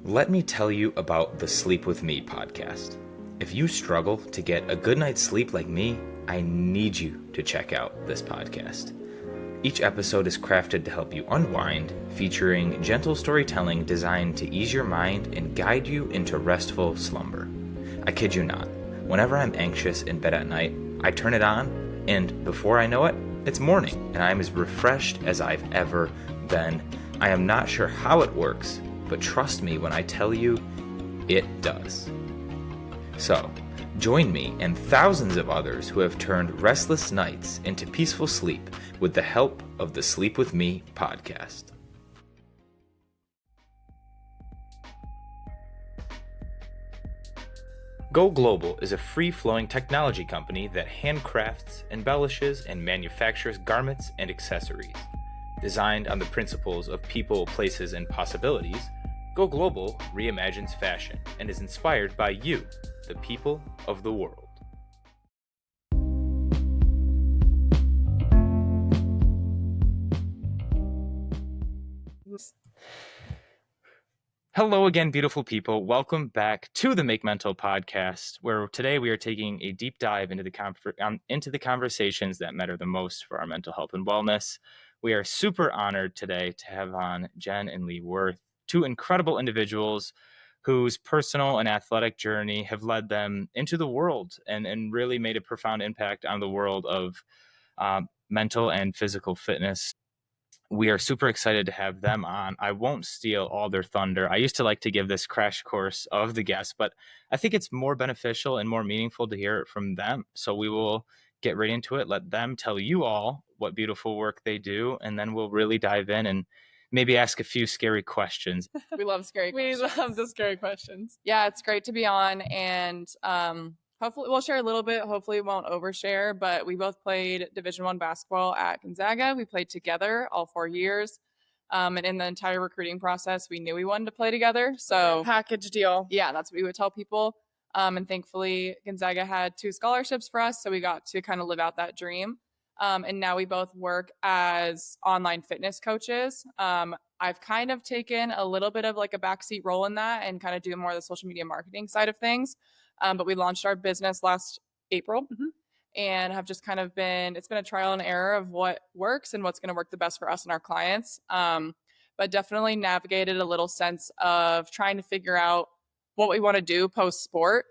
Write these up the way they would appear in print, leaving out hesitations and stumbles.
Let me tell you about the Sleep With Me podcast. If you struggle to get a good night's sleep like me, I need you to check out this podcast. Each episode is crafted to help you unwind, featuring gentle storytelling designed to ease your mind and guide you into restful slumber. I kid you not, whenever I'm anxious in bed at night, I turn it on, and before I know it, it's morning, and I'm as refreshed as I've ever been. I am not sure how it works, but trust me when I tell you, it does. So, join me and thousands of others who have turned restless nights into peaceful sleep with the help of the Sleep With Me podcast. Go Global is a free-flowing technology company that handcrafts, embellishes, and manufactures garments and accessories. Designed on the principles of people, places, and possibilities, Go Global reimagines fashion and is inspired by you, the people of the world. Hello again, beautiful people. Welcome back to the Make Mental podcast, where today we are taking a deep dive into the conversations that matter the most for our mental health and wellness. We are super honored today to have on Jen and Lee Wirth, two incredible individuals whose personal and athletic journey have led them into the world and really made a profound impact on the world of mental and physical fitness. We are super excited to have them on. I won't steal all their thunder. I used to like to give this crash course of the guests, but I think it's more beneficial and more meaningful to hear it from them. So we will get right into it. Let them tell you all what beautiful work they do, and then we'll really dive in and maybe ask a few scary questions. We love scary questions. We love the scary questions. Yeah, it's great to be on, and hopefully we'll share a little bit. Hopefully we won't overshare, but we both played Division I basketball at Gonzaga. We played together all 4 years. And in the entire recruiting process, we knew we wanted to play together. So Package deal. yeah, that's what we would tell people. And thankfully Gonzaga had 2 scholarships for us, so we got to kind of live out that dream. And now we both work as online fitness coaches. I've kind of taken a little bit of like a backseat role in that and kind of do more of the social media marketing side of things. But we launched our business last April and have just kind of it's been a trial and error of what works and what's going to work the best for us and our clients. But definitely navigated a little sense of trying to figure out what we want to do post sport.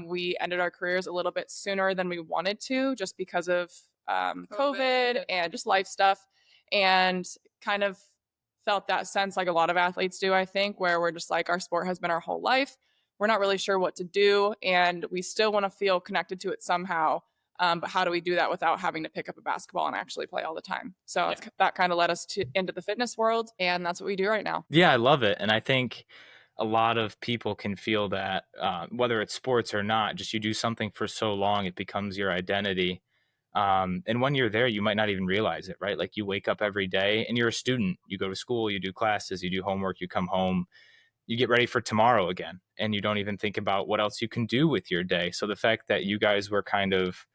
We ended our careers a little bit sooner than we wanted to just because of COVID and just life stuff, and kind of felt that sense like a lot of athletes do, I think, where we're just like, our sport has been our whole life. We're not really sure what to do, and we still want to feel connected to it somehow. But how do we do that without having to pick up a basketball and actually play all the time? So that kind of led us into the fitness world, and that's what we do right now. Yeah, I love it. And I think a lot of people can feel that, whether it's sports or not, just you do something for so long, it becomes your identity. And when you're there, you might not even realize it, right? Like you wake up every day and you're a student, you go to school, you do classes, you do homework, you come home, you get ready for tomorrow again, and you don't even think about what else you can do with your day. So the fact that you guys were kind of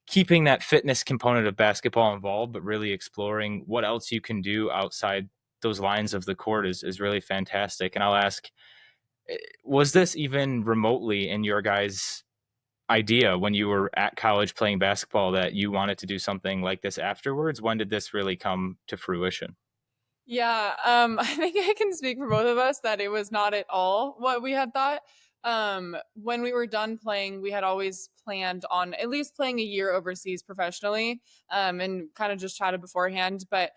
keeping that fitness component of basketball involved, but really exploring what else you can do outside those lines of the court is really fantastic. And I'll ask, was this even remotely in your guys' idea when you were at college playing basketball that you wanted to do something like this afterwards? When did this really come to fruition? Yeah, I think I can speak for both of us that it was not at all what we had thought. When we were done playing, we had always planned on at least playing a year overseas professionally, and kind of just chatted beforehand, but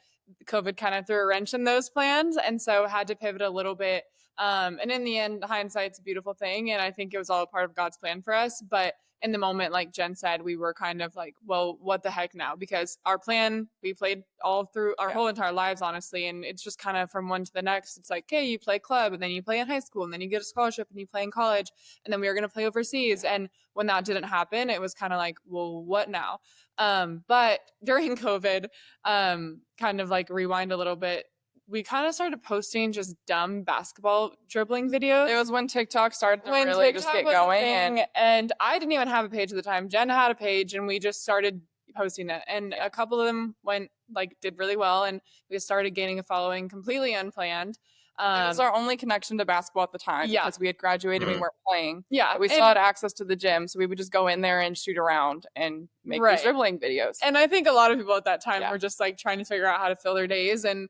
COVID kind of threw a wrench in those plans, and so had to pivot a little bit. And in the end, hindsight's a beautiful thing, and I think it was all a part of God's plan for us. But in the moment, like Jen said, we were kind of like, well, what the heck now? Because our plan, we played all through our whole entire lives, honestly. And it's just kind of from one to the next. It's like, okay, you play club, and then you play in high school, and then you get a scholarship and you play in college. And then we were going to play overseas. And when that didn't happen, it was kind of like, well, what now? But during COVID, kind of like rewind a little bit, we kind of started posting just dumb basketball dribbling videos. It was when TikTok started to really just get going. And I didn't even have a page at the time. Jen had a page, and we just started posting it. And a couple of them went like did really well, and we started gaining a following completely unplanned. It was our only connection to basketball at the time because we had graduated and we weren't playing. Yeah. But we still had access to the gym, so we would just go in there and shoot around and make these dribbling videos. And I think a lot of people at that time were just like trying to figure out how to fill their days, and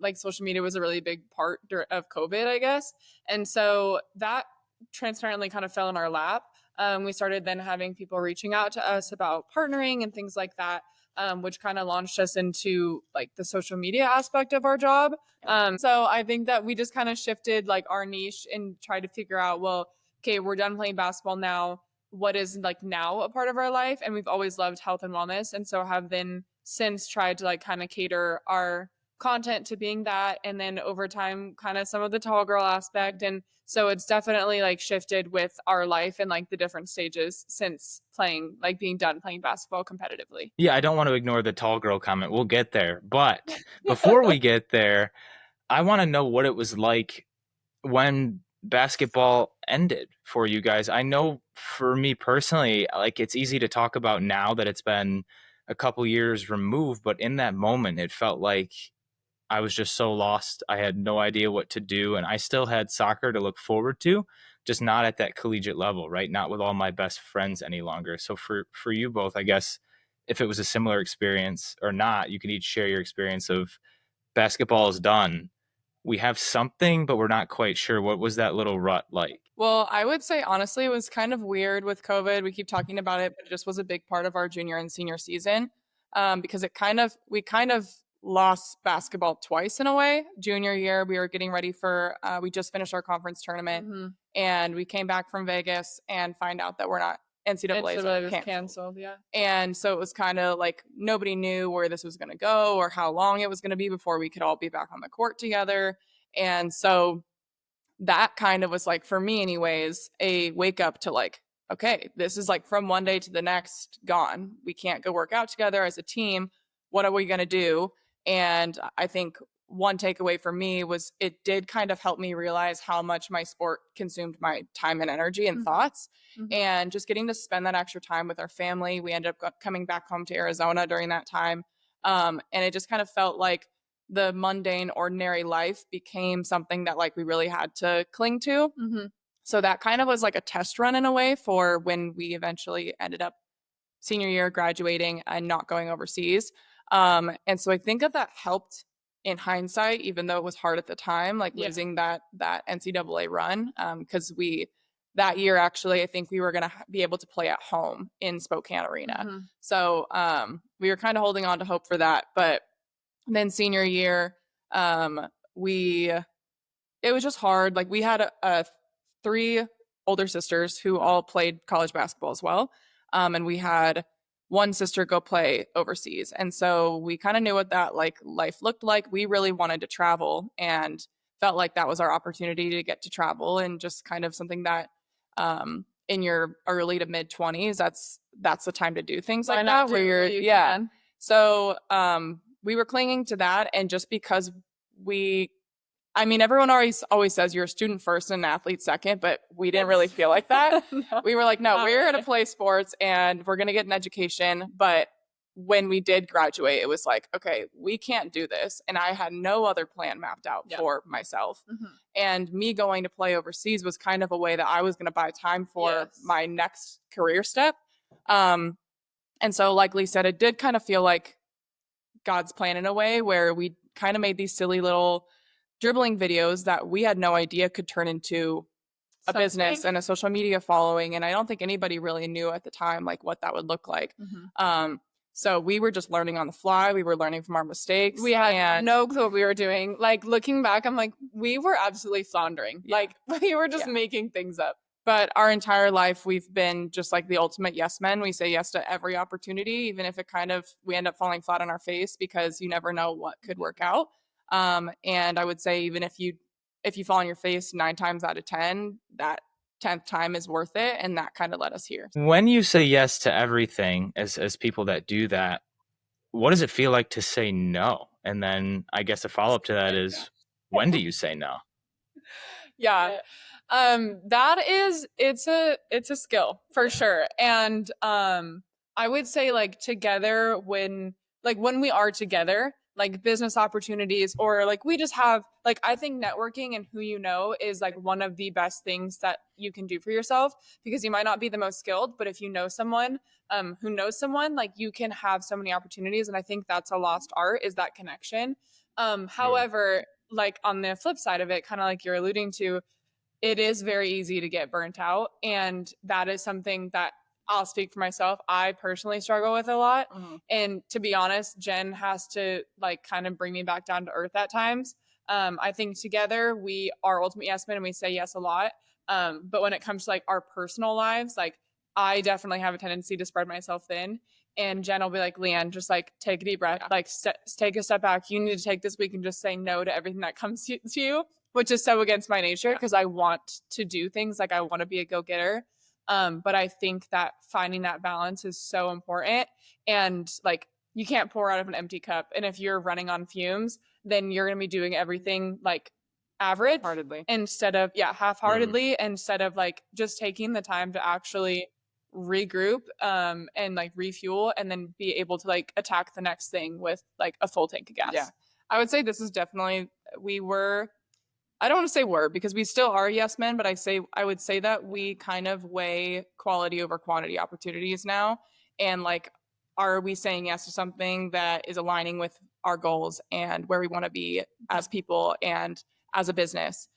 like social media was a really big part of COVID, I guess. And so that transparently kind of fell in our lap. We started then having people reaching out to us about partnering and things like that, which kind of launched us into like the social media aspect of our job. So I think that we just kind of shifted like our niche and tried to figure out, well, okay, we're done playing basketball now. What is like now a part of our life? And we've always loved health and wellness. And so have then since tried to like kind of cater our content to being that. And then over time, kind of some of the tall girl aspect. And so it's definitely like shifted with our life and like the different stages since playing, like being done playing basketball competitively. Yeah, I don't want to ignore the tall girl comment. We'll get there. But before we get there, I want to know what it was like when basketball ended for you guys. I know for me personally, like it's easy to talk about now that it's been a couple years removed, but in that moment, it felt like I was just so lost. I had no idea what to do, and I still had soccer to look forward to, just not at that collegiate level, right? Not with all my best friends any longer. So for you both, I guess if it was a similar experience or not, you could each share your experience of basketball is done. We have something, but we're not quite sure. What was that little rut like? Well, I would say honestly, it was kind of weird with COVID. We keep talking about it, but it just was a big part of our junior and senior season because we kind of lost basketball twice in a way. Junior year, we were getting ready for, we just finished our conference tournament and we came back from Vegas and find out that we're not NCAA was canceled. Yeah. And so it was kind of like nobody knew where this was going to go or how long it was going to be before we could all be back on the court together. And so that kind of was like, for me anyways, a wake up to like, okay, this is like from one day to the next gone. We can't go work out together as a team. What are we going to do? And I think one takeaway for me was it did kind of help me realize how much my sport consumed my time and energy and thoughts. And just getting to spend that extra time with our family. We ended up coming back home to Arizona during that time. And it just kind of felt like the mundane, ordinary life became something that like we really had to cling to. So that kind of was like a test run in a way for when we eventually ended up senior year graduating and not going overseas. And so I think that helped in hindsight, even though it was hard at the time, like losing that NCAA run, because that year actually I think we were going to be able to play at home in Spokane Arena. So we were kind of holding on to hope for that. But then senior year, it was just hard. Like we had 3 older sisters who all played college basketball as well. And we had one sister go play overseas. And so we kind of knew what that like life looked like. We really wanted to travel and felt like that was our opportunity to get to travel, and just kind of something that in your early to mid 20s, that's the time to do things like that where you're So we were clinging to that, and just because everyone always says you're a student first and an athlete second, but we didn't really feel like that. We were like, no, we're going to play sports and we're going to get an education. But when we did graduate, it was like, okay, we can't do this. And I had no other plan mapped out for myself. And me going to play overseas was kind of a way that I was going to buy time for my next career step. And so like Lee said, it did kind of feel like God's plan in a way, where we kind of made these silly little dribbling videos that we had no idea could turn into a business and a social media following. And I don't think anybody really knew at the time like what that would look like. So we were just learning on the fly. We were learning from our mistakes. We had no clue what we were doing. Like looking back, I'm like, we were absolutely floundering. Like we were just making things up. But our entire life, we've been just like the ultimate yes men. We say yes to every opportunity, even if we end up falling flat on our face, because you never know what could work out. And I would say even if you fall on your face 9 times out of 10, that 10th time is worth it. And that kind of led us here. When you say yes to everything, as people that do that, what does it feel like to say no? And then I guess a follow-up to that is, when do you say no? It's a skill for sure. And I would say like together, when like when we are together, like business opportunities, or like we just have, like, I think networking and who you know is like one of the best things that you can do for yourself, because you might not be the most skilled, but if you know someone who knows someone, like you can have so many opportunities. And I think that's a lost art, is that connection. However, like on the flip side of it, kind of like you're alluding to, it is very easy to get burnt out. And that is something that I'll speak for myself, I personally struggle with a lot. And to be honest, Jen has to like kind of bring me back down to earth at times. I think together we are ultimate yes men and we say yes a lot. But when it comes to like our personal lives, like I definitely have a tendency to spread myself thin. And Jen will be like, LeeAnne, just like take a deep breath, like take a step back. You need to take this week and just say no to everything that comes to you, which is so against my nature, because I want to do things, like I want to be a go-getter. But I think that finding that balance is so important. And like you can't pour out of an empty cup. And if you're running on fumes, then you're going to be doing everything like average instead of half-heartedly, instead of like just taking the time to actually regroup and like refuel, and then be able to like attack the next thing with like a full tank of gas. Yeah. I would say this is definitely, I don't want to say were, because we still are yes men, but I would say that we kind of weigh quality over quantity opportunities now. And like, are we saying yes to something that is aligning with our goals and where we want to be as people and as a business?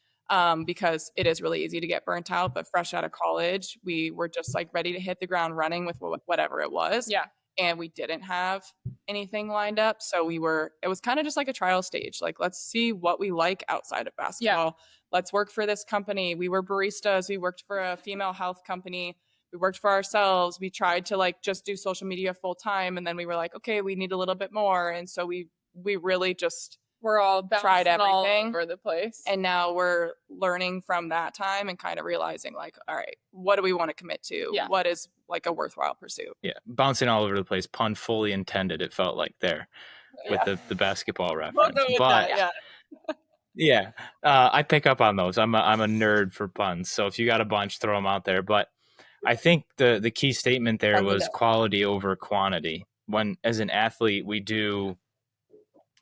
Because it is really easy to get burnt out. But fresh out of college, we were just like ready to hit the ground running with whatever it was. Yeah. And we didn't have anything lined up. So it was kind of just like a trial stage. Like, let's see what we like outside of basketball. Yeah. Let's work for this company. We were baristas. We worked for a female health company. We worked for ourselves. We tried to like just do social media full time. And then we were like, okay, we need a little bit more. And so we really just We're all tried everything all over the place. And now we're learning from that time and kind of realizing like, all right, what do we want to commit to? Yeah. What is like a worthwhile pursuit? Yeah, bouncing all over the place. Pun fully intended. It felt like there with the basketball reference, but yeah, I pick up on those. I'm a nerd for puns, so if you got a bunch, throw them out there. But I think the key statement there was quality over quantity. When as an athlete, we do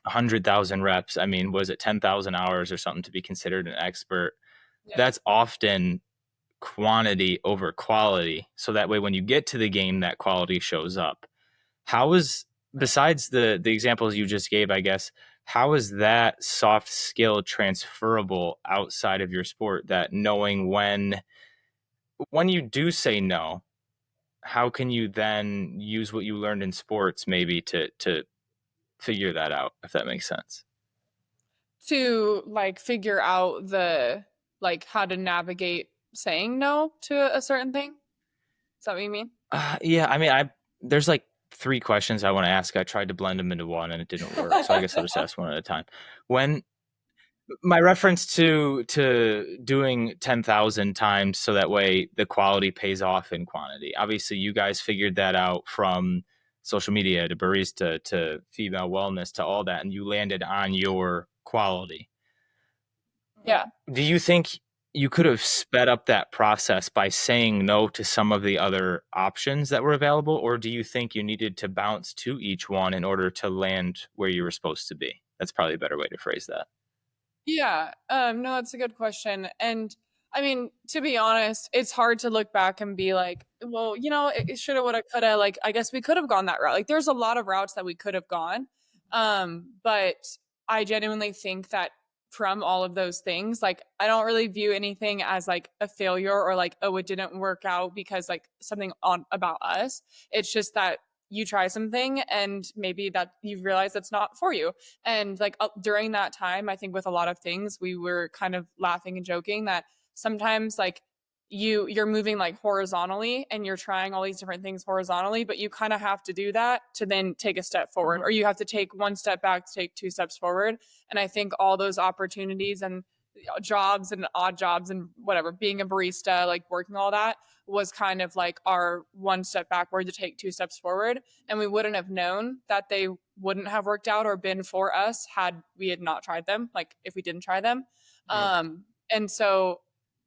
100,000 reps. I mean, was it 10,000 hours or something to be considered an expert? Yeah. That's often quantity over quality. So that way, when you get to the game, that quality shows up. How is, besides the examples you just gave, I guess, how is that soft skill transferable outside of your sport? That knowing when you do say no, how can you then use what you learned in sports maybe to figure that out, if that makes sense? To like figure out the like how to navigate saying no to a certain thing. Is that what you mean? Yeah, I mean, there's like 3 questions I want to ask. I tried to blend them into one and it didn't work, so I guess I'll just ask one at a time. When my reference to doing 10,000 times so that way the quality pays off in quantity. Obviously, you guys figured that out from social media to barista to female wellness to all that, and you landed on your quality. Yeah. Do you think you could have sped up that process by saying no to some of the other options that were available, or do you think you needed to bounce to each one in order to land where you were supposed to be? That's probably a better way to phrase that. Yeah. No, that's a good question. And I mean, to be honest, it's hard to look back and be like, well, you know, it shoulda, woulda, coulda. Like, I guess we could have gone that route. Like, there's a lot of routes that we could have gone. But I genuinely think that from all of those things, like, I don't really view anything as like a failure or like, oh, it didn't work out because like something on about us. It's just that you try something and maybe that you realize that's not for you. And like during that time, I think with a lot of things, we were kind of laughing and joking that sometimes like you're moving like horizontally and you're trying all these different things horizontally, but you kind of have to do that to then take a step forward, or you have to take one step back to take 2 steps forward. And I think all those opportunities and jobs and odd jobs and whatever, being a barista, like working all that was kind of like our one step backward to take 2 steps forward. And we wouldn't have known that they wouldn't have worked out or been for us had we had not tried them, like if we didn't try them. And so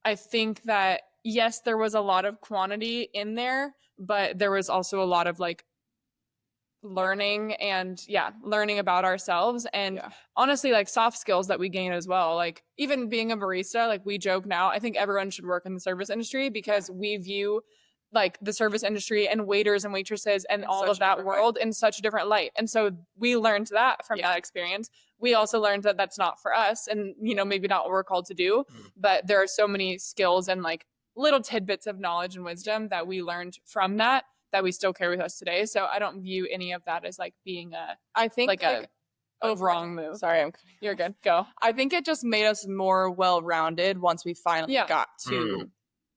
I think that yes, there was a lot of quantity in there, but there was also a lot of like learning and learning about ourselves, and honestly like soft skills that we gain as well. Like even being a barista, like we joke now, I think everyone should work in the service industry because we view like the service industry and waiters and waitresses and In all such of a that different way. world in such a different light. And so we learned that from that experience. We also learned that that's not for us, and maybe not what we're called to do, but there are so many skills and like little tidbits of knowledge and wisdom that we learned from that we still carry with us today. So I don't view any of that as like being I think like a wrong move. Sorry, You're good. Go. I think it just made us more well-rounded once we finally got to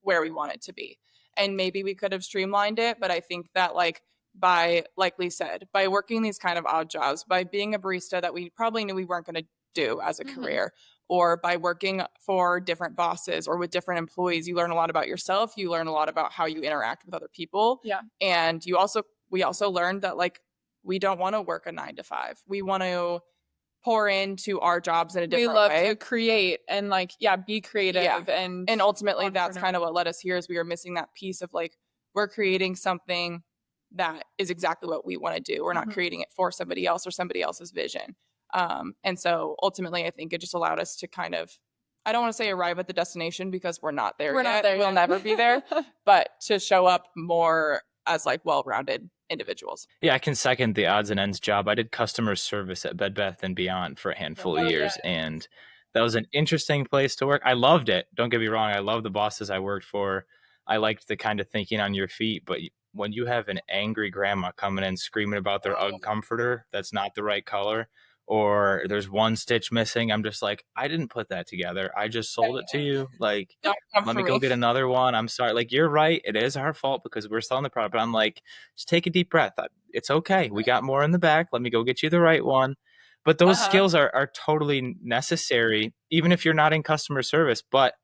where we wanted to be. And maybe we could have streamlined it, but I think that like Lee said, by working these kind of odd jobs, by being a barista that we probably knew we weren't going to do as a career, or by working for different bosses or with different employees, you learn a lot about yourself. You learn a lot about how you interact with other people. Yeah. And we also learned that like, we don't want to work a 9 to 5. We want to pour into our jobs in a different way. We love to create and like, be creative. And ultimately that's kind of what led us here, is we were missing that piece of like, we're creating something that is exactly what we want to do. We're not creating it for somebody else or somebody else's vision. And so ultimately I think it just allowed us to kind of, I don't want to say arrive at the destination because we're not there yet. We'll never be there, but to show up more as like well-rounded individuals. Yeah, I can second the odds and ends job. I did customer service at Bed Bath & Beyond for a handful of years, and that was an interesting place to work. I loved it. Don't get me wrong. I love the bosses I worked for. I liked the kind of thinking on your feet, but when you have an angry grandma coming in screaming about their UGG comforter that's not the right color, or there's one stitch missing, I'm just like, I didn't put that together. I just sold it to you. Like, let me go get another one. I'm sorry. Like, you're right. It is our fault because we're selling the product. But I'm like, just take a deep breath. It's okay. We got more in the back. Let me go get you the right one. But those skills are totally necessary, even if you're not in customer service. But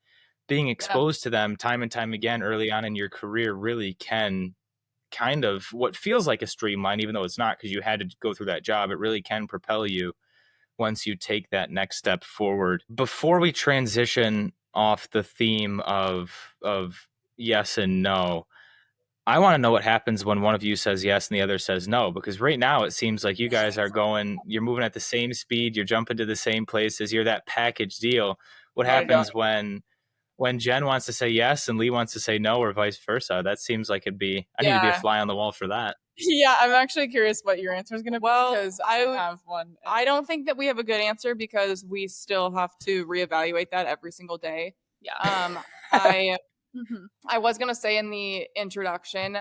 being exposed to them time and time again early on in your career really can kind of what feels like a streamline, even though it's not, because you had to go through that job. It really can propel you once you take that next step forward. Before we transition off the theme of yes and no, I want to know what happens when one of you says yes and the other says no, because right now it seems like you guys are you're moving at the same speed, you're jumping to the same places, you're that package deal. What happens when Jen wants to say yes and Lee wants to say no, or vice versa? That seems like I need to be a fly on the wall for that. Yeah, I'm actually curious what your answer is going to be, because I have one. I don't think that we have a good answer because we still have to reevaluate that every single day. Yeah. I was going to say in the introduction,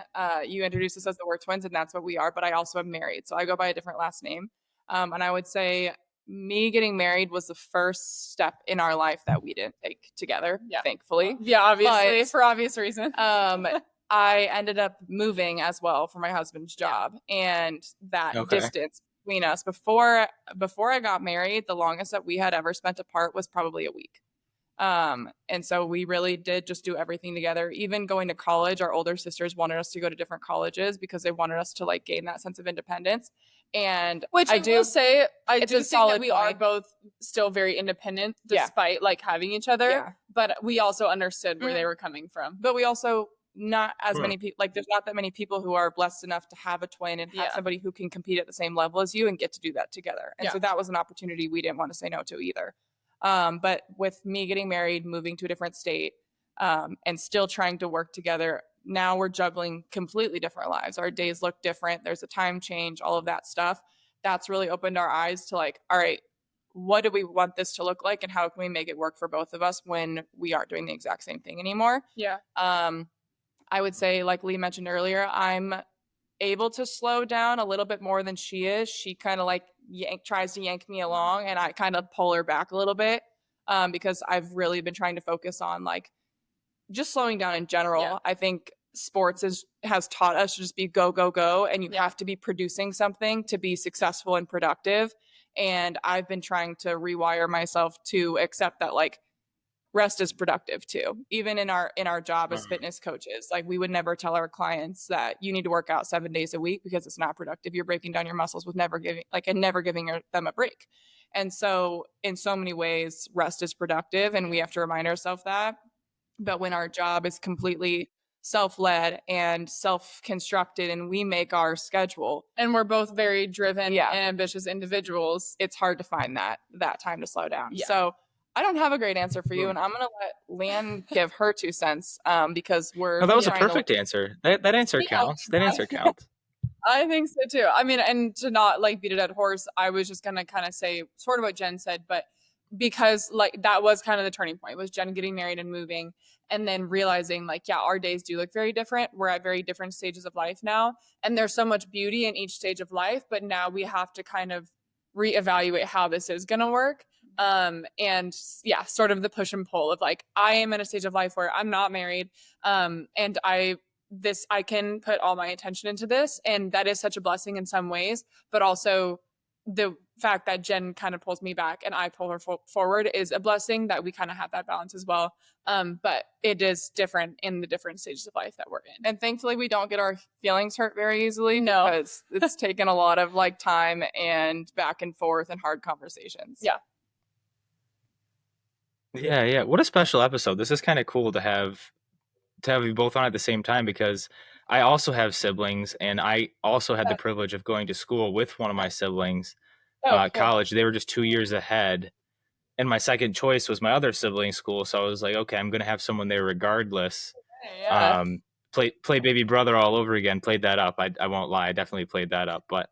you introduced us as the Wirth twins, and that's what we are, but I also am married, so I go by a different last name. And I would say me getting married was the first step in our life that we didn't take together, thankfully. Yeah, obviously, for obvious reasons. I ended up moving as well for my husband's job, and that distance between us before I got married, the longest that we had ever spent apart was probably a week. And so we really did just do everything together. Even going to college, our older sisters wanted us to go to different colleges because they wanted us to like gain that sense of independence. And which I do say, I do think that we are point. both still very independent despite like having each other. Yeah. But we also understood where they were coming from. But we also not as many people, like there's not that many people who are blessed enough to have a twin and have somebody who can compete at the same level as you and get to do that together. And so that was an opportunity we didn't want to say no to either. But with me getting married, moving to a different state, and still trying to work together, now we're juggling completely different lives. Our days look different. There's a time change, all of that stuff. That's really opened our eyes to like, all right, what do we want this to look like? And how can we make it work for both of us when we aren't doing the exact same thing anymore? Yeah. I would say, like Lee mentioned earlier, I'm able to slow down a little bit more than she is. She kind of like tries to yank me along, and I kind of pull her back a little bit, because I've really been trying to focus on like just slowing down in general. Yeah. I think sports has taught us to just be go, go, go, and you have to be producing something to be successful and productive. And I've been trying to rewire myself to accept that like rest is productive too. Even in our job as fitness coaches, like we would never tell our clients that you need to work out 7 days a week because it's not productive. You're breaking down your muscles with never giving them a break. And so in so many ways, rest is productive, and we have to remind ourselves that. But when our job is completely self-led and self-constructed, and we make our schedule. And we're both very driven Yeah. and ambitious individuals. It's hard to find that time to slow down. Yeah. So I don't have a great answer for you, and I'm gonna let LeeAnne give her 2 cents because we're No, that was a trying to perfect answer. That answer Yeah. counts. That answer counts. I think so too. I mean, and to not like beat a dead horse, I was just gonna kind of say sort of what Jen said, but because like that was kind of the turning point, was Jen getting married and moving, and then realizing like, yeah, our days do look very different. We're at very different stages of life now, and there's so much beauty in each stage of life, but now we have to kind of reevaluate how this is gonna work. And yeah, sort of the push and pull of like, I am in a stage of life where I'm not married, and I can put all my attention into this, and that is such a blessing in some ways, but also the fact that Jen kind of pulls me back and I pull her forward is a blessing, that we kind of have that balance as well. But it is different in the different stages of life that we're in. And thankfully we don't get our feelings hurt very easily. No. Because it's taken a lot of like time and back and forth and hard conversations. Yeah. Yeah. What a special episode. This is kind of cool to have you both on at the same time, because I also have siblings, and I also had the privilege of going to school with one of my siblings. Cool. College, they were just 2 years ahead, and my second choice was my other sibling's school, so I was like, okay, I'm gonna have someone there regardless. Yeah. Play baby brother all over again. Played that up. I won't lie, I definitely played that up, but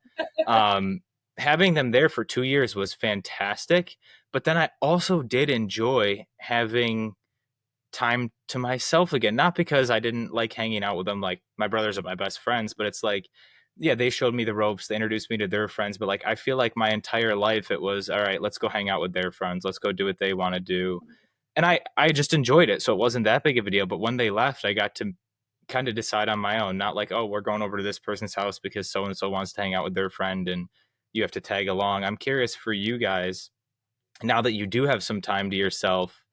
having them there for 2 years was fantastic. But then I also did enjoy having time to myself again, not because I didn't like hanging out with them. Like, my brothers are my best friends, but it's like, yeah, they showed me the ropes, they introduced me to their friends, but like, I feel like my entire life it was, all right, let's go hang out with their friends, let's go do what they want to do. And I just enjoyed it, so it wasn't that big of a deal. But when they left, I got to kind of decide on my own, not like, oh, we're going over to this person's house because so and so wants to hang out with their friend and you have to tag along. I'm curious for you guys, now that you do have some time to yourself,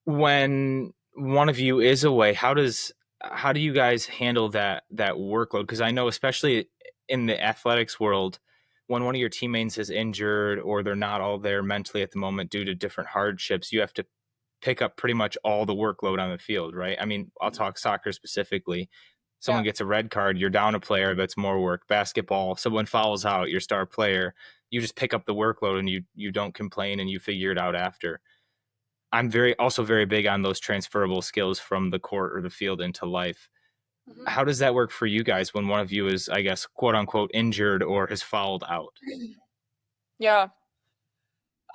when one of you is away, how do you guys handle that workload? Because I know, especially in the athletics world, when one of your teammates is injured or they're not all there mentally at the moment due to different hardships, you have to pick up pretty much all the workload on the field, right? I mean, I'll talk soccer specifically. Someone gets a red card, you're down a player, that's more work. Basketball, someone fouls out, your star player, you just pick up the workload and you don't complain and you figure it out after. I'm also very big on those transferable skills from the court or the field into life. Mm-hmm. How does that work for you guys when one of you is, I guess, quote unquote, injured or has fouled out? Yeah.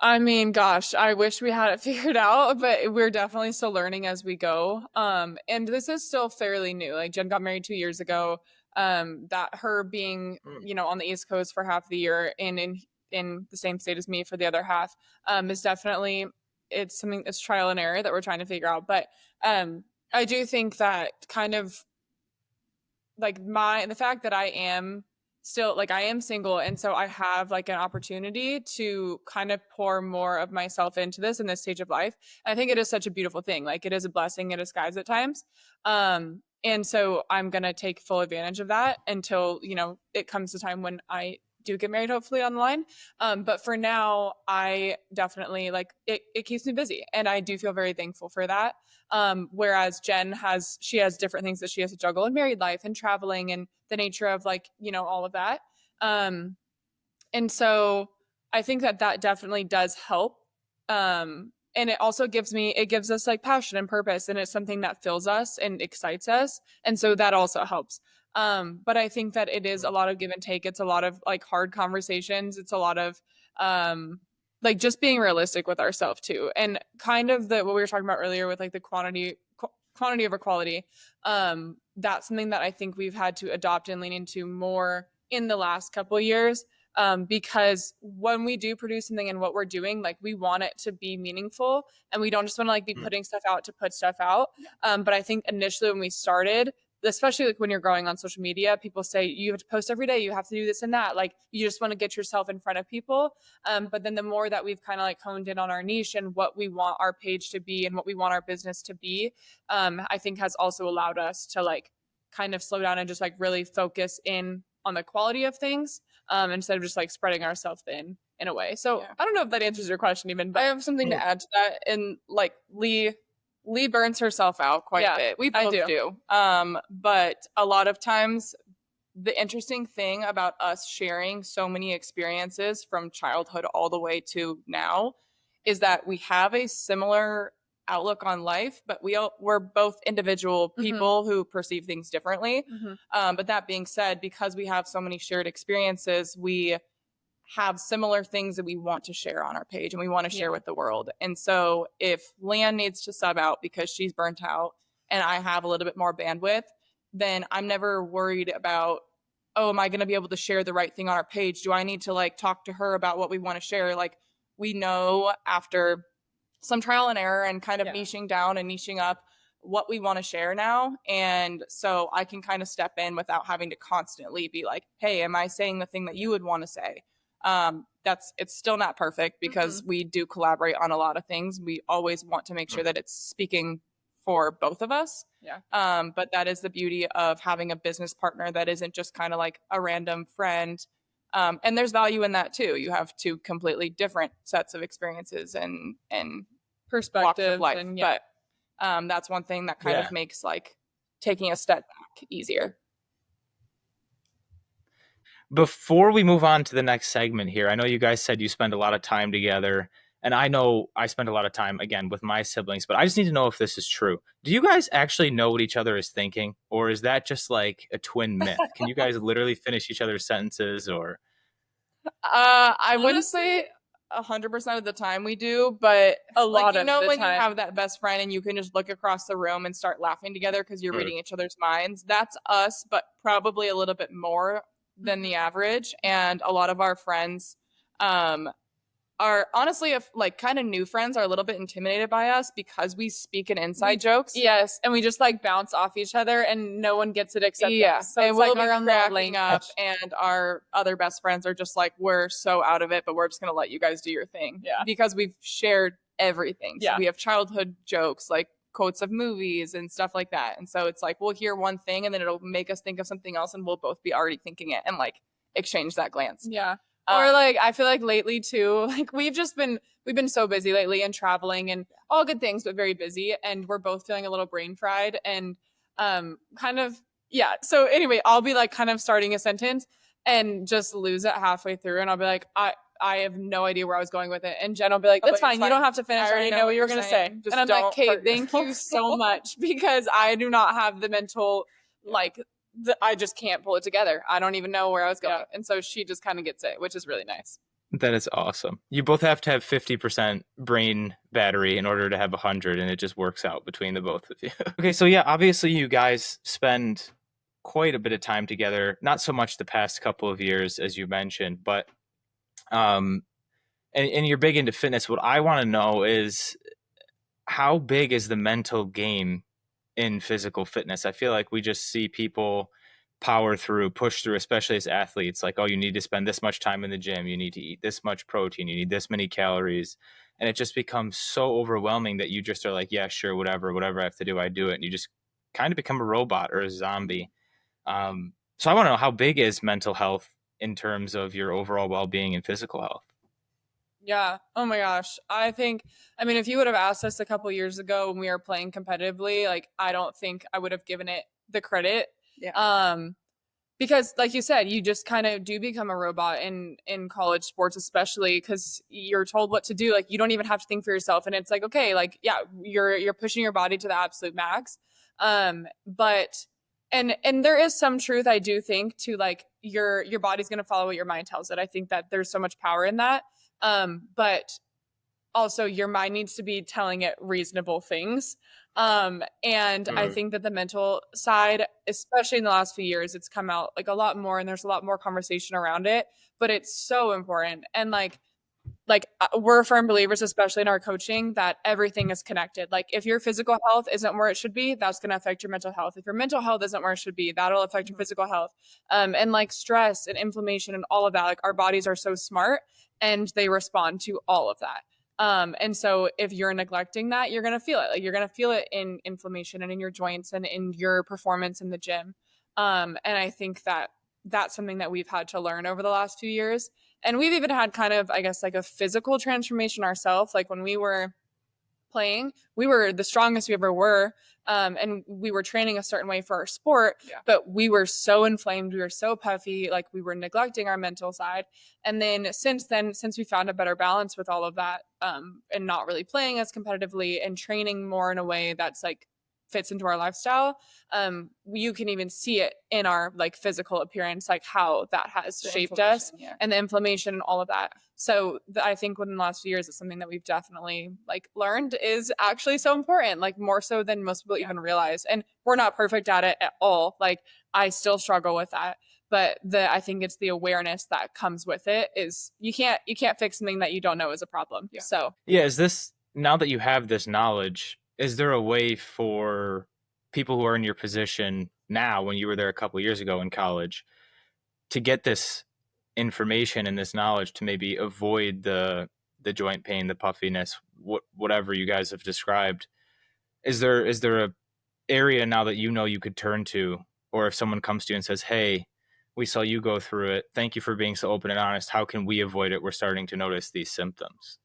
I mean, gosh, I wish we had it figured out, but we're definitely still learning as we go. And this is still fairly new. Like, Jen got married 2 years ago. That her being, on the East Coast for half the year and in the same state as me for the other half, is definitely, it's something, it's trial and error that we're trying to figure out. But I do think that kind of like the fact that I am still, like, I am single, and so I have like an opportunity to kind of pour more of myself into this in this stage of life. And I think it is such a beautiful thing. Like, it is a blessing in disguise at times. And so I'm gonna take full advantage of that until it comes to time when I do get married, hopefully on the line. But for now, I definitely like it keeps me busy, and I do feel very thankful for that. Whereas Jen has different things that she has to juggle in married life and traveling and the nature of like, all of that. And so I think that definitely does help. And it also gives us like passion and purpose, and it's something that fills us and excites us. And so that also helps. But I think that it is a lot of give and take. It's a lot of like hard conversations. It's a lot of like just being realistic with ourselves too. And kind of what we were talking about earlier with like the quantity over quality. That's something that I think we've had to adopt and lean into more in the last couple of years. Because when we do produce something and what we're doing, like, we want it to be meaningful, and we don't just want to like be putting stuff out to put stuff out. But I think initially when we started, especially like when you're growing on social media, people say you have to post every day, you have to do this and that. Like, you just want to get yourself in front of people. But then the more that we've kind of like honed in on our niche and what we want our page to be and what we want our business to be, I think has also allowed us to like kind of slow down and just like really focus in on the quality of things, instead of just like spreading ourselves thin in a way. So I don't know if that answers your question even, but I have something to add to that. And like Lee Lee burns herself out quite a bit. We both do. But a lot of times the interesting thing about us sharing so many experiences from childhood all the way to now is that we have a similar outlook on life, but we're both individual people who perceive things differently. But that being said, because we have so many shared experiences, we have similar things that we want to share on our page and we want to share with the world. And so if LeeAnne needs to sub out because she's burnt out and I have a little bit more bandwidth, then I'm never worried about, oh, am I going to be able to share the right thing on our page? Do I need to like talk to her about what we want to share? Like, we know after some trial and error and kind of niching down and niching up what we want to share now. And so I can kind of step in without having to constantly be like, hey, am I saying the thing that you would want to say? It's still not perfect because we do collaborate on a lot of things. We always want to make sure that it's speaking for both of us. But that is the beauty of having a business partner that isn't just kind of like a random friend. And there's value in that too. You have two completely different sets of experiences and perspectives life. And but that's one thing that kind of makes like taking a step back easier. Before we move on to the next segment here, I know you guys said you spend a lot of time together, and I know I spend a lot of time, again, with my siblings, but I just need to know if this is true. Do you guys actually know what each other is thinking, or is that just like a twin myth? Can you guys literally finish each other's sentences, or? I wouldn't say 100% of the time we do, but a lot of the time. When you have that best friend and you can just look across the room and start laughing together because you're reading each other's minds, that's us, but probably a little bit more than the average. And a lot of our friends are honestly, if like kind of new friends, are a little bit intimidated by us because we speak in inside jokes. Yes, and we just like bounce off each other and no one gets it except us. So and we'll be cracking up and our other best friends are just like, we're so out of it, but we're just gonna let you guys do your thing. Because we've shared everything. So we have childhood jokes, like quotes of movies and stuff like that. And so it's like we'll hear one thing and then it'll make us think of something else and we'll both be already thinking it and like exchange that glance. Or like I feel like lately too, like we've been so busy lately and traveling and all good things, but very busy, and we're both feeling a little brain fried and kind of so anyway, I'll be like kind of starting a sentence and just lose it halfway through and I'll be like, I have no idea where I was going with it. And Jen will be like, that's fine. You don't have to finish. I already know what you were going to say. And I'm like, Kate, thank you so much because I do not have the mental, like, I just can't pull it together. I don't even know where I was going. And so she just kind of gets it, which is really nice. That is awesome. You both have to have 50% brain battery in order to have 100, and it just works out between the both of you. Okay, so yeah, obviously you guys spend quite a bit of time together. Not so much the past couple of years, as you mentioned, but and you're big into fitness. What I want to know is how big is the mental game in physical fitness? I feel like we just see people power through, push through, especially as athletes. Like, oh, you need to spend this much time in the gym. You need to eat this much protein. You need this many calories. And it just becomes so overwhelming that you just are like, yeah, sure, whatever I have to do, I do it. And you just kind of become a robot or a zombie. So I want to know, how big is mental health in terms of your overall well-being and physical health? Yeah. Oh my gosh. I mean, if you would have asked us a couple years ago when we were playing competitively, like, I don't think I would have given it the credit. Because like you said, you just kind of do become a robot in college sports, especially because you're told what to do. Like, you don't even have to think for yourself. And it's like, okay, like, yeah, you're pushing your body to the absolute max. But and there is some truth, I do think, to like your body's going to follow what your mind tells it. I think that there's so much power in that. But also your mind needs to be telling it reasonable things. And I think that the mental side, especially in the last few years, it's come out like a lot more and there's a lot more conversation around it, but it's so important. And like we're firm believers, especially in our coaching, that everything is connected. Like, if your physical health isn't where it should be, that's going to affect your mental health. If your mental health isn't where it should be, that'll affect your physical health. And like stress and inflammation and all of that, like our bodies are so smart and they respond to all of that. And so if you're neglecting that, you're going to feel it. Like, you're going to feel it in inflammation and in your joints and in your performance in the gym. And I think that that's something that we've had to learn over the last few years. And we've even had kind of, I guess, like a physical transformation ourselves. Like when we were playing, we were the strongest we ever were. And we were training a certain way for our sport, but we were so inflamed. We were so puffy, like we were neglecting our mental side. And then, since we found a better balance with all of that, and not really playing as competitively and training more in a way that's like fits into our lifestyle, you can even see it in our like physical appearance, like how that has shaped us, and the inflammation and all of that. So I think within the last few years, it's something that we've definitely like learned is actually so important, like more so than most people even realize. And we're not perfect at it at all. Like I still struggle with that. But I think it's the awareness that comes with it is you can't fix something that you don't know is a problem. So is this, now that you have this knowledge, is there a way for people who are in your position now, when you were there a couple of years ago in college, to get this information and this knowledge to maybe avoid the joint pain, the puffiness, whatever you guys have described? Is there a area now that you could turn to, or if someone comes to you and says, "Hey, we saw you go through it. Thank you for being so open and honest. How can we avoid it? We're starting to notice these symptoms."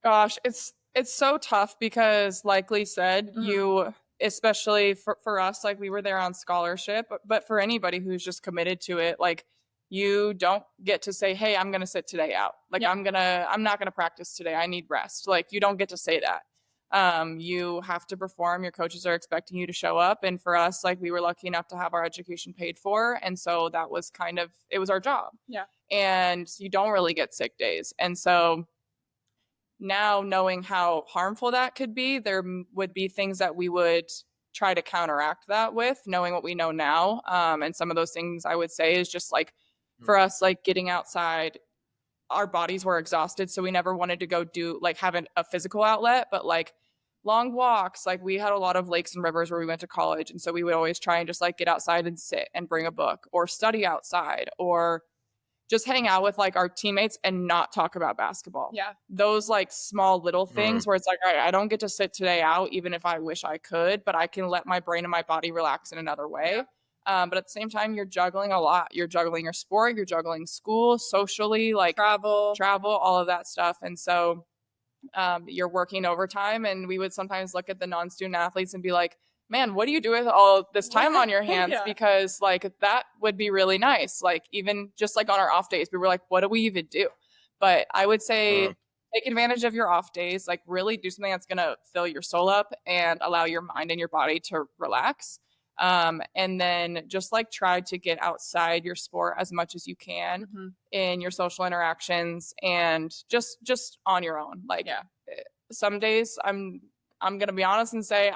Gosh, it's so tough because like Lee said, you, especially for us, like we were there on scholarship, but for anybody who's just committed to it, like you don't get to say, "Hey, I'm going to sit today out." Like I'm not going to practice today. I need rest. Like you don't get to say that. You have to perform. Your coaches are expecting you to show up. And for us, like we were lucky enough to have our education paid for. And so that was it was our job. Yeah. And you don't really get sick days. And so now, knowing how harmful that could be, there would be things that we would try to counteract that with, knowing what we know now. And some of those things I would say is just like for us, like getting outside, our bodies were exhausted. So we never wanted to go do like have a physical outlet, but like long walks. Like we had a lot of lakes and rivers where we went to college. And so we would always try and just like get outside and sit and bring a book or study outside or just hang out with like our teammates and not talk about basketball. Yeah. Those like small little things where it's like, all right, I don't get to sit today out, even if I wish I could, but I can let my brain and my body relax in another way. But at the same time, you're juggling a lot. You're juggling your sport, you're juggling school, socially, like travel, all of that stuff. And so you're working overtime. And we would sometimes look at the non-student athletes and be like, "Man, what do you do with all this time on your hands?" Because like that would be really nice. Like even just like on our off days, we were like, what do we even do? But I would say take advantage of your off days, like really do something that's going to fill your soul up and allow your mind and your body to relax. And then just like try to get outside your sport as much as you can in your social interactions and just on your own. Like some days I'm going to be honest and say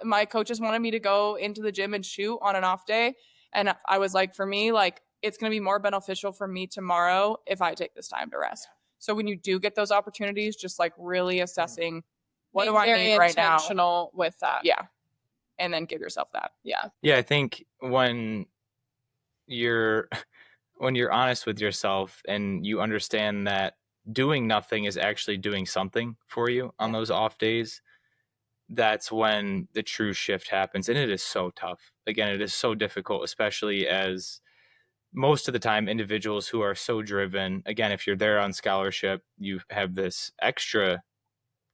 my coaches wanted me to go into the gym and shoot on an off day. And I was like, for me, like it's going to be more beneficial for me tomorrow if I take this time to rest. So when you do get those opportunities, just like really assessing what do I need right now? Intentional with that. Yeah. And then give yourself that. Yeah. Yeah, I think when you're honest with yourself and you understand that doing nothing is actually doing something for you on those off days, that's when the true shift happens. And it is so tough. Again, it is so difficult, especially as most of the time individuals who are so driven, again, if you're there on scholarship, you have this extra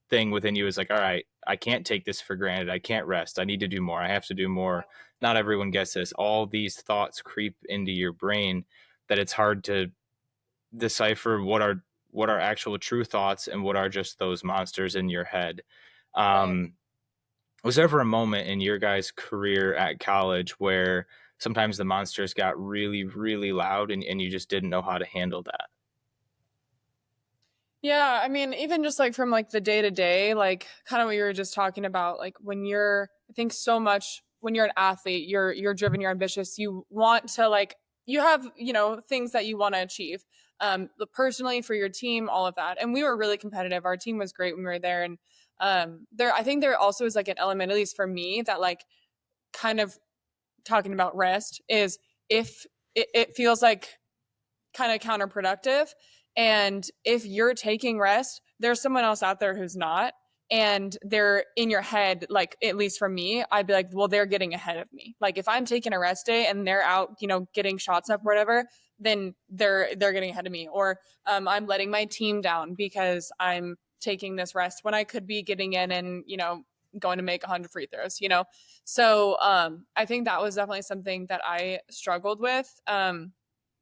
thing within you is like, all right, I can't take this for granted. I can't rest. I need to do more. I have to do more. Not everyone gets this. All these thoughts creep into your brain that it's hard to decipher what are actual true thoughts and what are just those monsters in your head. Was there ever a moment in your guys' career at college where sometimes the monsters got really, really loud and you just didn't know how to handle that? Yeah, I mean, even just like from like the day to day, like kind of what you were just talking about, like when I think so much when you're an athlete, you're driven, you're ambitious, you want to like, you have, things that you want to achieve, personally for your team, all of that. And we were really competitive. Our team was great when we were there. And I think there also is like an element, at least for me, that like kind of talking about rest is if it feels like kind of counterproductive. And if you're taking rest, there's someone else out there who's not. And they're in your head, like, at least for me, I'd be like, well, they're getting ahead of me. Like if I'm taking a rest day and they're out, getting shots up or whatever, then they're getting ahead of me. Or I'm letting my team down because I'm taking this rest when I could be getting in and, you know, going to make 100 free throws, you know? So I think that was definitely something that I struggled with. And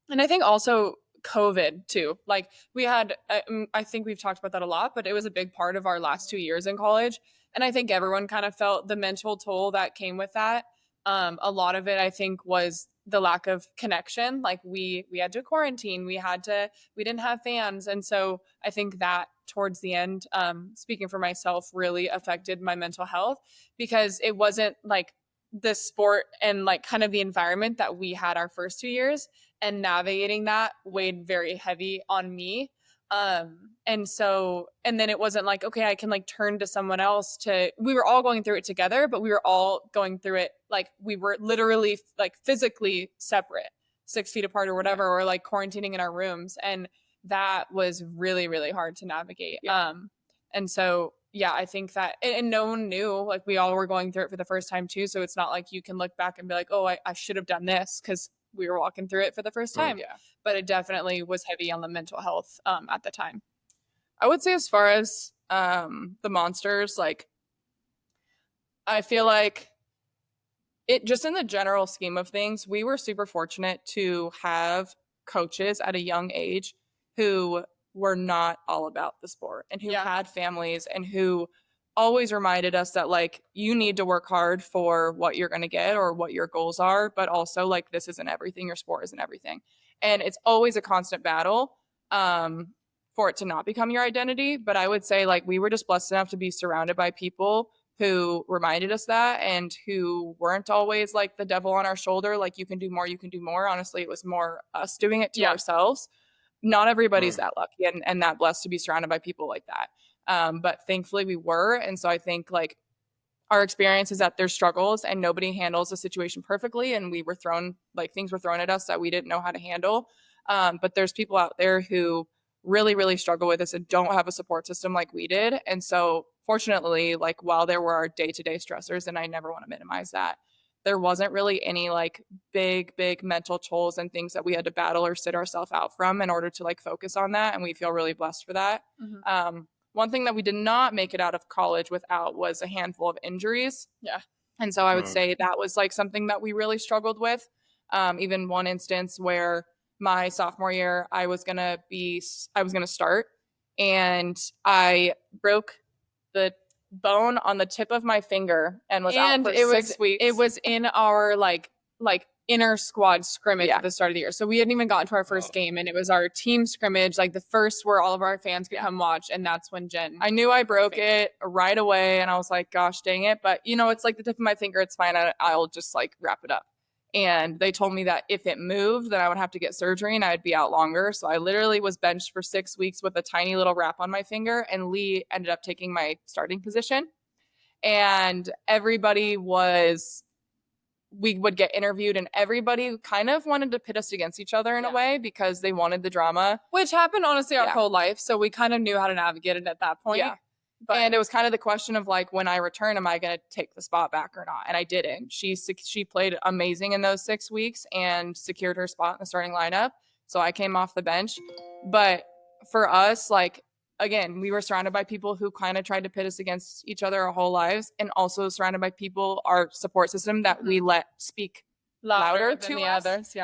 I think also COVID too. Like we had, I think we've talked about that a lot, but it was a big part of our last 2 years in college. And I think everyone kind of felt the mental toll that came with that. A lot of it, I think, was the lack of connection. Like we had to quarantine, we didn't have fans. And so I think that towards the end, speaking for myself, really affected my mental health because it wasn't like the sport and like kind of the environment that we had our first 2 years, and navigating that weighed very heavy on me. And then it wasn't like, okay, I can like turn to someone else we were all going through it together, but we were all going through it like we were literally like physically separate, 6 feet apart or whatever, or like quarantining in our rooms. And that was really, really hard to navigate. And so yeah, I think that, and no one knew, like we all were going through it for the first time too. So it's not like you can look back and be like, oh, I should have done this because we were walking through it for the first time. Yeah. But it definitely was heavy on the mental health at the time. I would say as far as the monsters, like I feel like it just in the general scheme of things, we were super fortunate to have coaches at a young age who were not all about the sport and who had families and who always reminded us that like you need to work hard for what you're going to get or what your goals are, but also like this isn't everything, your sport isn't everything. And it's always a constant battle for it to not become your identity. But I would say like we were just blessed enough to be surrounded by people who reminded us that and who weren't always like the devil on our shoulder, like you can do more, you can do more. Honestly, it was more us doing it to ourselves. Not everybody's that lucky and that blessed to be surrounded by people like that. But thankfully we were. And so I think like our experience is that there's struggles and nobody handles the situation perfectly. And we were thrown, like things were thrown at us that we didn't know how to handle. But there's people out there who really, really struggle with this and don't have a support system like we did. And so fortunately, like while there were our day-to-day stressors, and I never want to minimize that, there wasn't really any like big mental tolls and things that we had to battle or sit ourselves out from in order to like focus on that. And we feel really blessed for that. One thing that we did not make it out of college without was a handful of injuries. And so I would say that was like something that we really struggled with. Even one instance where my sophomore year, I was going to start and I broke the bone on the tip of my finger and was out for 6 weeks. It was in our like inner squad scrimmage at the start of the year. So we hadn't even gotten to our first game, and it was our team scrimmage, like the first where all of our fans could come watch. And that's when I knew I broke it right away, and I was like, gosh dang it. But you know, it's like the tip of my finger, it's fine. I'll just like wrap it up. And they told me that if it moved, then I would have to get surgery and I'd be out longer. So I literally was benched for 6 weeks with a tiny little wrap on my finger. And Lee ended up taking my starting position. And we would get interviewed and everybody kind of wanted to pit us against each other in a way because they wanted the drama. Which happened honestly our whole life. So we kind of knew how to navigate it at that point. And it was kind of the question of like, when I return, am I going to take the spot back or not? And I didn't. She played amazing in those 6 weeks and secured her spot in the starting lineup. So I came off the bench. But for us, like, again, we were surrounded by people who kind of tried to pit us against each other our whole lives, and also surrounded by people, our support system that we let speak louder than to the us, others.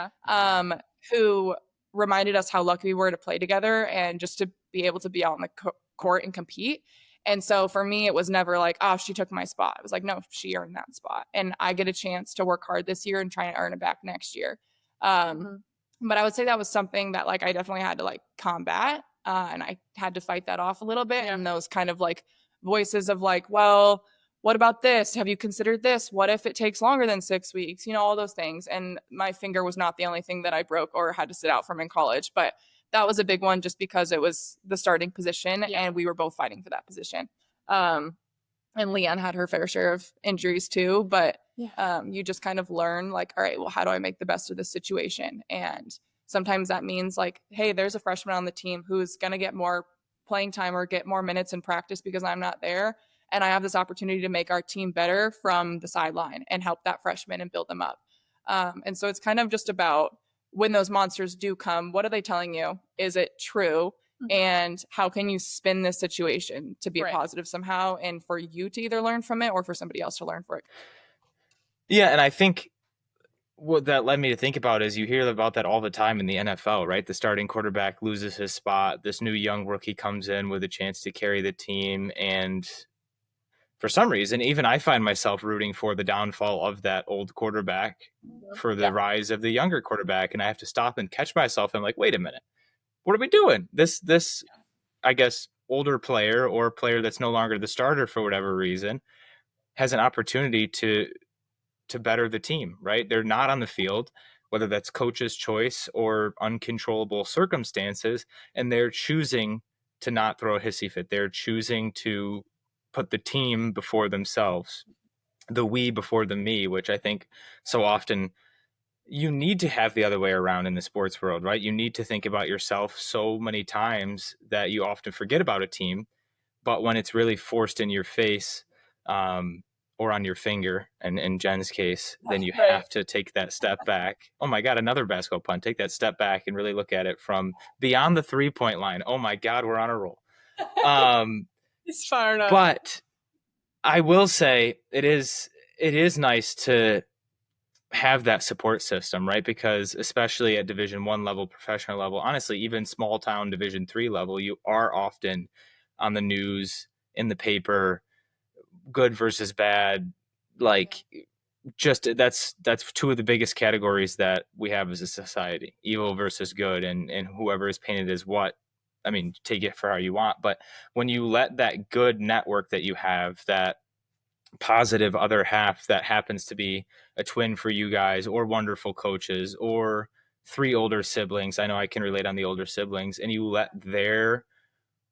who reminded us how lucky we were to play together and just to be able to be out on the court and compete. And so for me, it was never like, oh, she took my spot. It was like, no, she earned that spot. And I get a chance to work hard this year and try and earn it back next year. But I would say that was something that like I definitely had to like combat. And I had to fight that off a little bit. And those kind of like voices of like, well, what about this? Have you considered this? What if it takes longer than 6 weeks? You know, all those things. And my finger was not the only thing that I broke or had to sit out from in college. But that was a big one just because it was the starting position and we were both fighting for that position. And LeeAnne had her fair share of injuries too. But you just kind of learn like, all right, well, how do I make the best of this situation? And sometimes that means like, hey, there's a freshman on the team who's going to get more playing time or get more minutes in practice because I'm not there. And I have this opportunity to make our team better from the sideline and help that freshman and build them up. And so it's kind of just about when those monsters do come, what are they telling you? Is it true? and how can you spin this situation to be a Right. positive somehow, and for you to either learn from it or for somebody else to learn from it. Yeah, and I think what that led me to think about is you hear about that all the time in the NFL, right? The starting quarterback loses his spot. This new young rookie comes in with a chance to carry the team. And for some reason, even I find myself rooting for the downfall of that old quarterback for the rise of the younger quarterback. And I have to stop and catch myself. I'm like, wait a minute, what are we doing? This, I guess, older player or player that's no longer the starter for whatever reason has an opportunity to better the team, right? They're not on the field, whether that's coach's choice or uncontrollable circumstances, and they're choosing to not throw a hissy fit. They're choosing to put the team before themselves, the we before the me, which I think so often you need to have the other way around in the sports world, right? You need to think about yourself so many times that you often forget about a team, but when it's really forced in your face, or on your finger, and in Jen's case, then you have to take that step back. Oh my God, another basketball pun. Take that step back and really look at it from beyond the 3-point line. Oh my God, we're on a roll. It's fired up. But I will say it is nice to have that support system, right? Because especially at Division I level, professional level, honestly, even small town Division III level, you are often on the news, in the paper, good versus bad. Like, just that's two of the biggest categories that we have as a society: evil versus good, and whoever is painted as what. I mean, take it for how you want, but when you let that good network that you have, that positive other half that happens to be a twin for you guys, or wonderful coaches, or 3 older siblings, I know I can relate on the older siblings, and you let their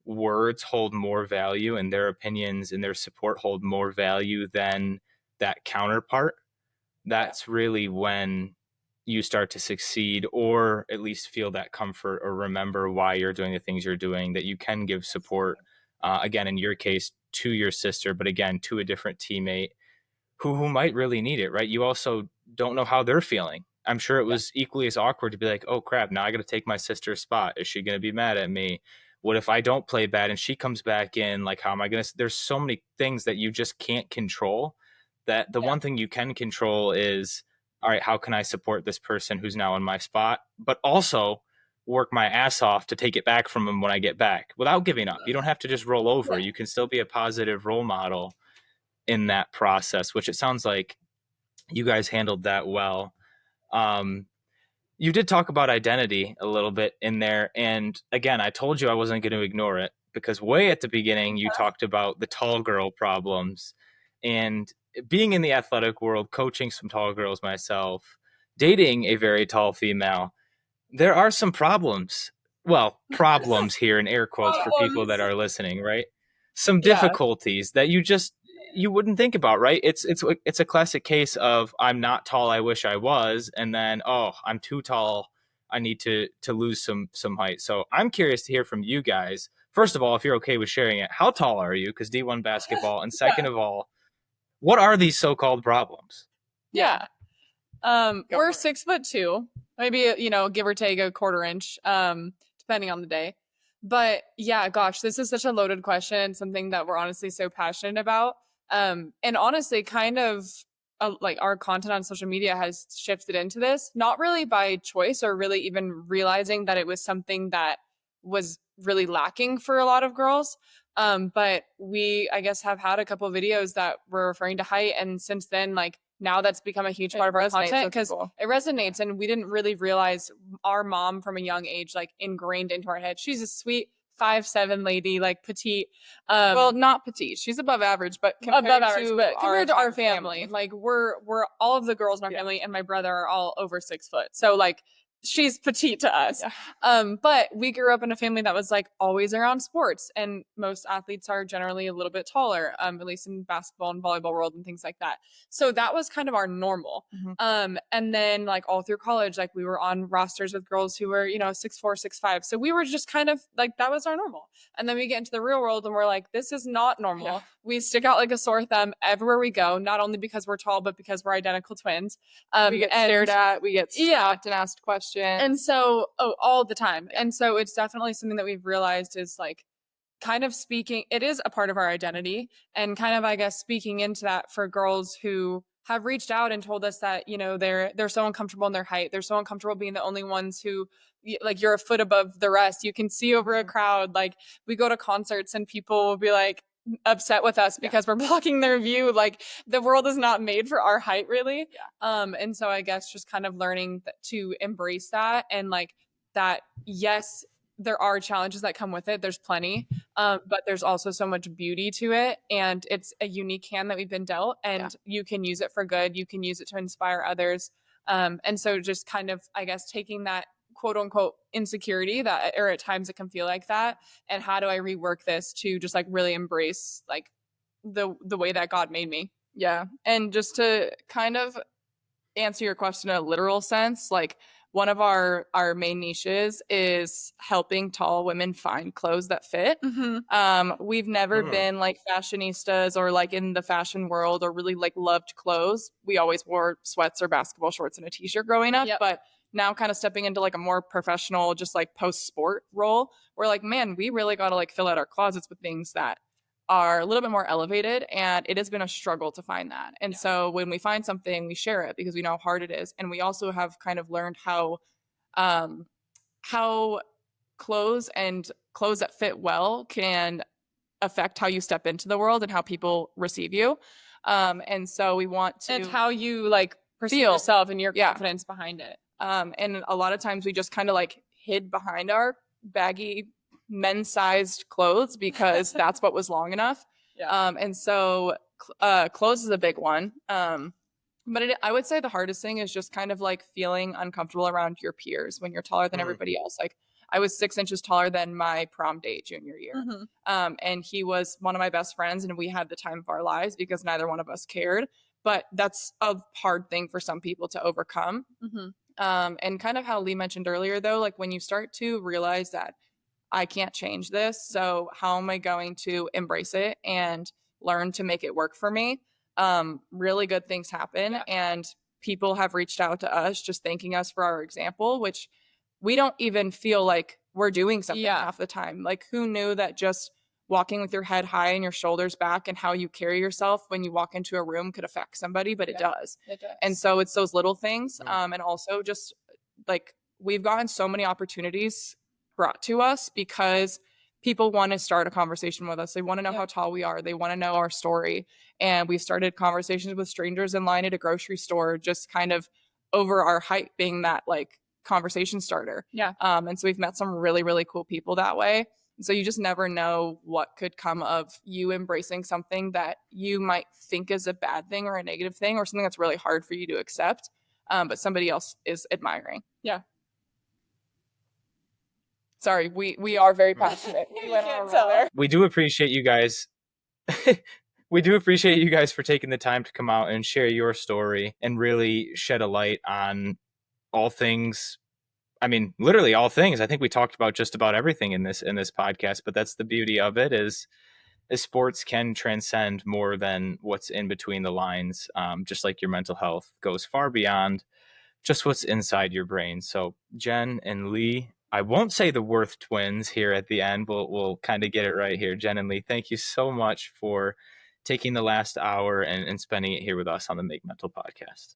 words hold more value and their opinions and their support hold more value than that counterpart, that's really when you start to succeed, or at least feel that comfort, or remember why you're doing the things you're doing, that you can give support, again, in your case, to your sister, but again, to a different teammate who might really need it, right? You also don't know how they're feeling. I'm sure it was equally as awkward to be like, oh crap, now I got to take my sister's spot. Is she going to be mad at me? What if I don't play bad and she comes back in? Like, how am I going to? There's so many things that you just can't control, that the one thing you can control is, all right, how can I support this person who's now in my spot, but also work my ass off to take it back from them when I get back without giving up. You don't have to just roll over. You can still be a positive role model in that process, which it sounds like you guys handled that well. You did talk about identity a little bit in there. And again, I told you I wasn't going to ignore it, because way at the beginning, you talked about the tall girl problems. And being in the athletic world, coaching some tall girls myself, dating a very tall female, there are some problems. Well, problems here in air quotes for people that are listening, right? Some difficulties that you wouldn't think about, right? It's a classic case of, I'm not tall, I wish I was, and then, oh, I'm too tall, I need to lose some height. So I'm curious to hear from you guys. First of all, if you're okay with sharing it, how tall are you? Because D1 basketball. And second of all, what are these so-called problems? Yeah. We're 6'2", maybe, give or take a quarter inch, depending on the day. But yeah, gosh, this is such a loaded question, something that we're honestly so passionate about. And honestly, kind of like our content on social media has shifted into this, not really by choice or really even realizing that it was something that was really lacking for a lot of girls. But we, I guess, have had a couple of videos that were referring to height. And since then, like, now that's become a huge part of our content because it resonates, and we didn't really realize our mom from a young age, like, ingrained into our head. She's a sweet 5'7" lady, like petite. Well, not petite. She's above average, but compared to our family, like we're all of the girls in our family and my brother are all over 6 foot. So like, she's petite to us. But we grew up in a family that was like always around sports, and most athletes are generally a little bit taller, at least in basketball and volleyball world and things like that. So that was kind of our normal. And then like all through college, like we were on rosters with girls who were, 6'4", 6'5". So we were just kind of like, that was our normal. And then we get into the real world and we're like, this is not normal. We stick out like a sore thumb everywhere we go, not only because we're tall, but because we're identical twins. We get stared at, we get stopped and asked questions. questions. And so, all the time. And so it's definitely something that we've realized is like kind of speaking, it is a part of our identity, and kind of, I guess, speaking into that for girls who have reached out and told us that, you know, they're so uncomfortable in their height. They're so uncomfortable being the only ones who, like, you're a foot above the rest. You can see over a crowd. Like, we go to concerts and people will be like upset with us because we're blocking their view. Like, the world is not made for our height, really. And so I guess just kind of learning to embrace that, and like that, yes, there are challenges that come with it. There's plenty. But there's also so much beauty to it, and it's a unique hand that we've been dealt, and you can use it for good. You can use it to inspire others. And so just kind of, I guess, taking that quote unquote insecurity that, or at times it can feel like that, and how do I rework this to just like really embrace like the way that God made me. Yeah. And just to kind of answer your question in a literal sense, like, one of our main niches is helping tall women find clothes that fit. We've never been like fashionistas or like in the fashion world or really like loved clothes. We always wore sweats or basketball shorts and a t-shirt growing up, but now kind of stepping into like a more professional, just like post-sport role, we're like, man, we really got to like fill out our closets with things that are a little bit more elevated, and it has been a struggle to find that. And so when we find something, we share it because we know how hard it is, and we also have kind of learned how clothes and clothes that fit well can affect how you step into the world and how people receive you. And so we want to, and how you like perceive yourself and your confidence behind it. And a lot of times we just kind of like hid behind our baggy men's sized clothes because that's what was long enough. And so clothes is a big one. But I would say the hardest thing is just kind of like feeling uncomfortable around your peers when you're taller than everybody else. Like, I was 6 inches taller than my prom date junior year. And he was one of my best friends, and we had the time of our lives because neither one of us cared. But that's a hard thing for some people to overcome. And kind of how Lee mentioned earlier, though, like when you start to realize that I can't change this, so how am I going to embrace it and learn to make it work for me? Really good things happen, and people have reached out to us just thanking us for our example, which we don't even feel like we're doing something half the time. Like, who knew that just walking with your head high and your shoulders back and how you carry yourself when you walk into a room could affect somebody, but it does. And so it's those little things. And also just like, we've gotten so many opportunities brought to us because people want to start a conversation with us. They want to know how tall we are. They want to know our story. And we've started conversations with strangers in line at a grocery store, just kind of over our height being that like conversation starter. And so we've met some really, really cool people that way. And so you just never know what could come of you embracing something that you might think is a bad thing or a negative thing or something that's really hard for you to accept, but somebody else is admiring. Sorry, we are very passionate. We do appreciate you guys. We do appreciate you guys for taking the time to come out and share your story and really shed a light on all things. I mean, literally all things. I think we talked about just about everything in this podcast, but that's the beauty of it is sports can transcend more than what's in between the lines. Just like your mental health goes far beyond just what's inside your brain. So Jen and Lee, I won't say the Wirth twins here at the end. We'll kind of get it right here. Jen and Lee, thank you so much for taking the last hour and spending it here with us on the Make Mental podcast.